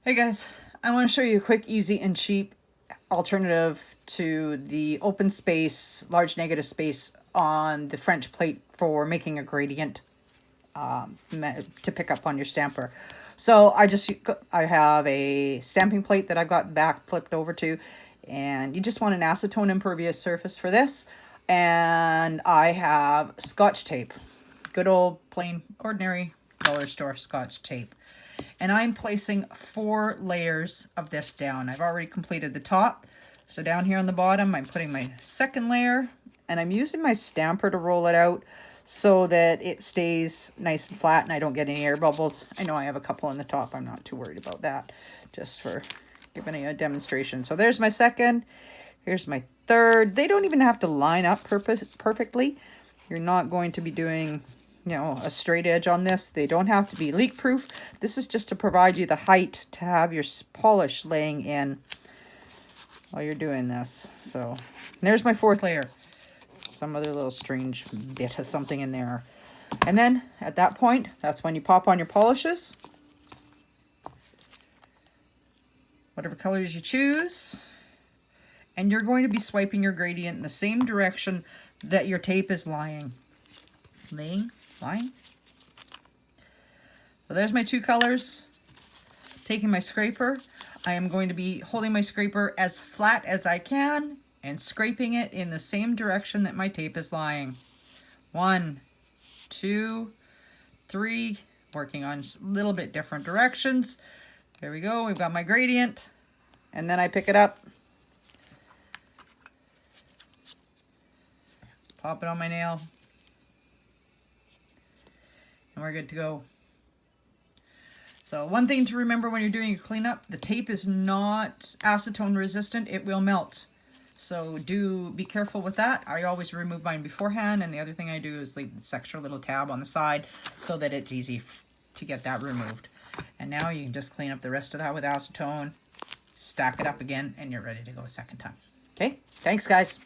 Hey guys, I want to show you a quick, easy, and cheap alternative to the open space, large negative space on the French plate for making a gradient to pick up on your stamper. So I have a stamping plate that I've got back flipped over to, and you just want an acetone impervious surface for this. And I have Scotch tape, good old plain ordinary dollar store Scotch tape. And I'm placing 4 layers of this down. I've already completed the top. So down here on the bottom, I'm putting my second layer, and I'm using my stamper to roll it out so that it stays nice and flat and I don't get any air bubbles. I know I have a couple on the top. I'm not too worried about that, just for giving you a demonstration. So there's my second. Here's my third. They don't even have to line up perfectly. You're not going to be doing, a straight edge on this. They don't have to be leak proof. This is just to provide you the height to have your polish laying in while you're doing this. So there's my fourth layer. Some other little strange bit of something in there. And then at that point, that's when you pop on your polishes. Whatever colors you choose. And you're going to be swiping your gradient in the same direction that your tape is lying. Lying. So there's my 2 colors. Taking my scraper, I am going to be holding my scraper as flat as I can and scraping it in the same direction that my tape is lying. 1, 2, 3, working on a little bit different directions. There we go, we've got my gradient. And then I pick it up, pop it on my nail, and we're good to go. So one thing to remember when you're doing your cleanup, the tape is not acetone resistant. It will melt. So do be careful with that. I always remove mine beforehand, and the other thing I do is leave this extra little tab on the side so that it's easy to get that removed. And now you can just clean up the rest of that with acetone, stack it up again, and you're ready to go a second time. Okay, thanks guys.